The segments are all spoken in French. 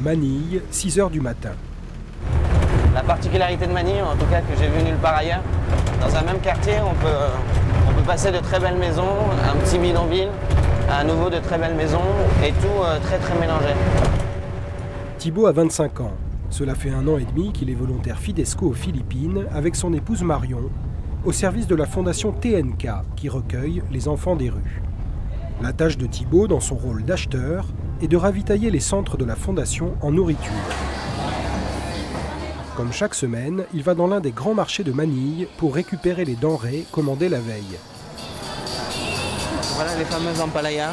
Manille, 6 h du matin. La particularité de Manille, en tout cas que j'ai vu nulle part ailleurs, dans un même quartier, on peut passer de très belles maisons, un petit bidonville, à nouveau de très belles maisons, et tout très très mélangé. Thibaut a 25 ans. Cela fait 1 an et demi qu'il est volontaire Fidesco aux Philippines avec son épouse Marion, au service de la fondation TNK qui recueille les enfants des rues. La tâche de Thibaut, dans son rôle d'acheteur, est de ravitailler les centres de la fondation en nourriture. Comme chaque semaine, il va dans l'un des grands marchés de Manille pour récupérer les denrées commandées la veille. Voilà les fameuses ampalayas,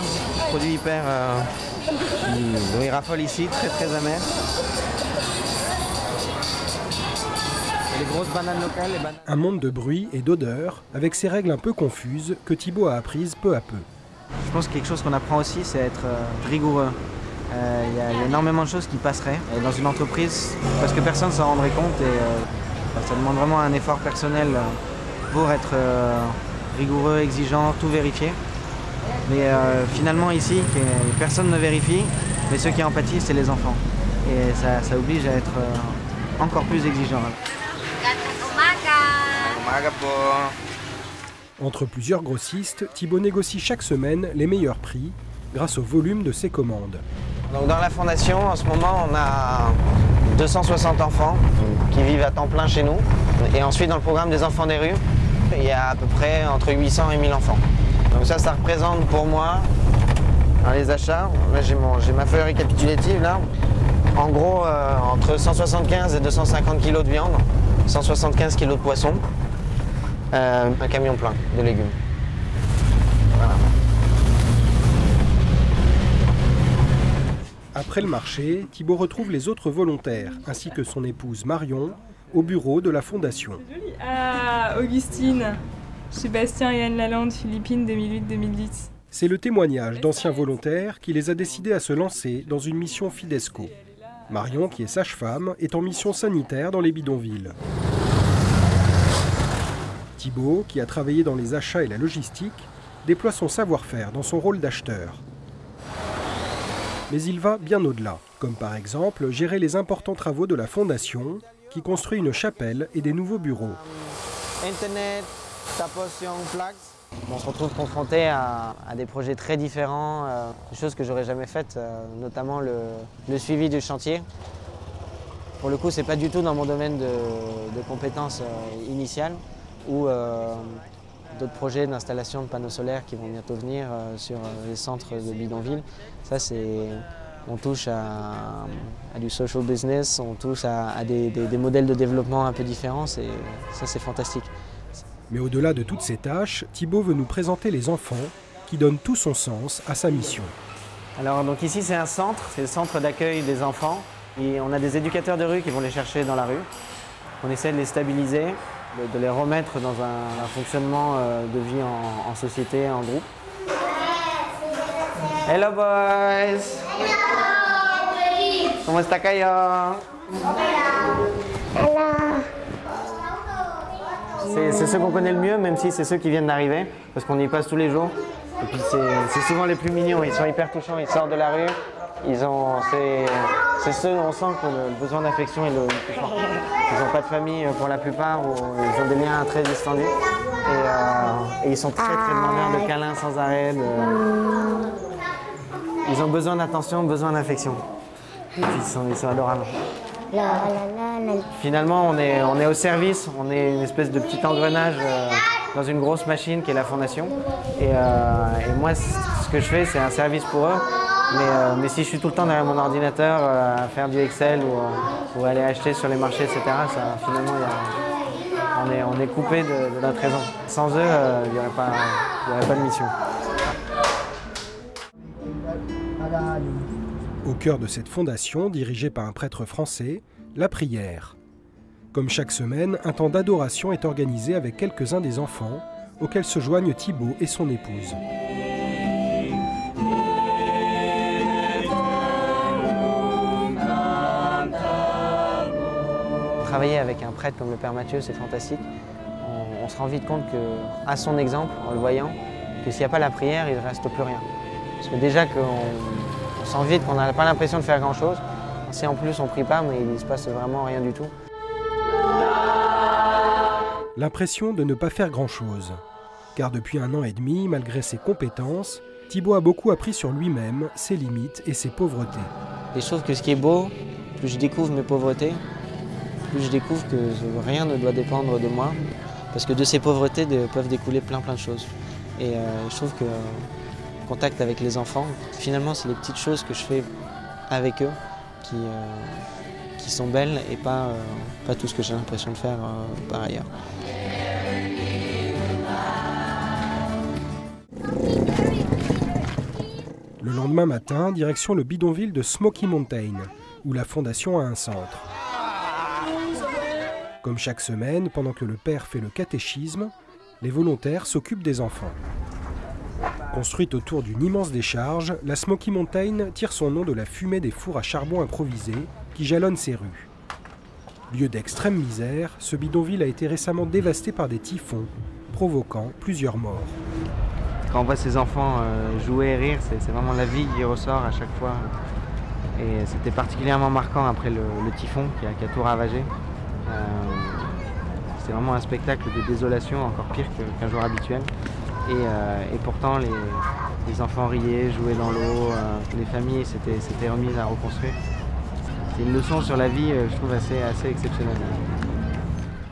produits hyper dont ils raffolent ici, très très amers. Et les grosses bananes locales. Un monde de bruit et d'odeurs, avec ses règles un peu confuses que Thibaut a apprises peu à peu. Je pense que quelque chose qu'on apprend aussi, c'est être rigoureux. Il y a énormément de choses qui passeraient dans une entreprise parce que personne ne s'en rendrait compte et ça demande vraiment un effort personnel pour être rigoureux, exigeant, tout vérifier. Mais finalement ici, personne ne vérifie, mais ceux qui en pâtissent, c'est les enfants. Et ça oblige à être encore plus exigeant. Entre plusieurs grossistes, Thibaut négocie chaque semaine les meilleurs prix grâce au volume de ses commandes. Donc dans la fondation, en ce moment, on a 260 enfants qui vivent à temps plein chez nous. Et ensuite, dans le programme des enfants des rues, il y a à peu près entre 800 et 1000 enfants. Donc ça représente pour moi, dans les achats, là j'ai ma feuille récapitulative là, en gros entre 175 et 250 kg de viande, 175 kg de poisson, un camion plein de légumes. Voilà. Après le marché, Thibaut retrouve les autres volontaires, ainsi que son épouse Marion, au bureau de la fondation. Ah, Augustine, Sébastien et Anne Lalande, Philippines, 2008-2010. C'est le témoignage d'anciens volontaires qui les a décidés à se lancer dans une mission Fidesco. Marion, qui est sage-femme, est en mission sanitaire dans les bidonvilles. Thibaut, qui a travaillé dans les achats et la logistique, déploie son savoir-faire dans son rôle d'acheteur. Mais il va bien au-delà, comme par exemple gérer les importants travaux de la fondation, qui construit une chapelle et des nouveaux bureaux. Internet, tapotion, plugs. On se retrouve confronté à des projets très différents, des choses que j'aurais jamais faites, notamment le suivi du chantier. Pour le coup, c'est pas du tout dans mon domaine de compétences initiales, ou d'autres projets d'installation de panneaux solaires qui vont bientôt venir sur les centres de bidonville. Ça, on touche à du social business, on touche à des modèles de développement un peu différents, ça c'est fantastique. Mais au-delà de toutes ces tâches, Thibaut veut nous présenter les enfants qui donnent tout son sens à sa mission. Alors donc ici c'est un centre, c'est le centre d'accueil des enfants. Et on a des éducateurs de rue qui vont les chercher dans la rue. On essaie de les stabiliser, de les remettre dans un fonctionnement de vie en société, en groupe. Hello boys! Hello! ¿Cómo está Cayo? C'est ceux qu'on connaît le mieux, même si c'est ceux qui viennent d'arriver, parce qu'on y passe tous les jours. Et puis c'est souvent les plus mignons, ils sont hyper touchants, ils sortent de la rue. C'est ceux, on sent que le besoin d'affection est le plus fort. Ils n'ont pas de famille pour la plupart, ou ils ont des liens très distendus. Et ils sont très demandeurs de câlins sans arrêt. Ils ont besoin d'attention, besoin d'affection. Et puis ils sont adorables. Finalement, on est au service, on est une espèce de petit engrenage dans une grosse machine qui est la fondation. Et moi, ce que je fais, c'est un service pour eux. Mais si je suis tout le temps derrière mon ordinateur à faire du Excel ou aller acheter sur les marchés, etc., finalement, on est coupé de notre raison. Sans eux, il n'y aurait pas de mission. Au cœur de cette fondation, dirigée par un prêtre français, la prière. Comme chaque semaine, un temps d'adoration est organisé avec quelques-uns des enfants, auxquels se joignent Thibaut et son épouse. travailler avec un prêtre comme le Père Mathieu, c'est fantastique. On se rend vite compte qu'à son exemple, en le voyant, que s'il n'y a pas la prière, il ne reste plus rien. Parce que déjà qu'on sent vite qu'on n'a pas l'impression de faire grand-chose. Si en plus on ne prie pas, mais il ne se passe vraiment rien du tout. L'impression de ne pas faire grand-chose. Car depuis 1 an et demi, malgré ses compétences, Thibaut a beaucoup appris sur lui-même, ses limites et ses pauvretés. Et je trouve que ce qui est beau, plus je découvre mes pauvretés, plus je découvre que rien ne doit dépendre de moi. Parce que de ces pauvretés peuvent découler plein de choses. Et je trouve que le contact avec les enfants, finalement, c'est les petites choses que je fais avec eux qui sont belles et pas tout ce que j'ai l'impression de faire par ailleurs. Le lendemain matin, direction le bidonville de Smoky Mountain, où la fondation a un centre. Comme chaque semaine, pendant que le père fait le catéchisme, les volontaires s'occupent des enfants. Construite autour d'une immense décharge, la Smoky Mountain tire son nom de la fumée des fours à charbon improvisés qui jalonnent ses rues. Lieu d'extrême misère, ce bidonville a été récemment dévasté par des typhons, provoquant plusieurs morts. Quand on voit ces enfants jouer et rire, c'est vraiment la vie qui ressort à chaque fois. Et c'était particulièrement marquant après le typhon qui a tout ravagé. C'était vraiment un spectacle de désolation, encore pire qu'un jour habituel. Et pourtant, les enfants riaient, jouaient dans l'eau, les familles s'étaient remises à reconstruire. C'est une leçon sur la vie, je trouve, assez exceptionnelle.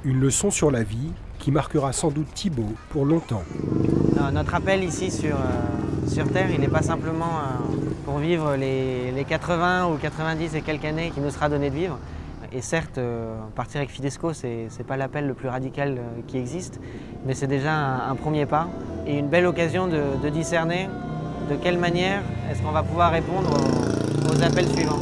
Une leçon sur la vie qui marquera sans doute Thibaut pour longtemps. Notre appel ici sur Terre, il n'est pas simplement pour vivre les 80 ou 90 et quelques années qu'il nous sera donné de vivre. Et certes, partir avec Fidesco, ce n'est pas l'appel le plus radical qui existe, mais c'est déjà un premier pas et une belle occasion de discerner de quelle manière est-ce qu'on va pouvoir répondre aux appels suivants.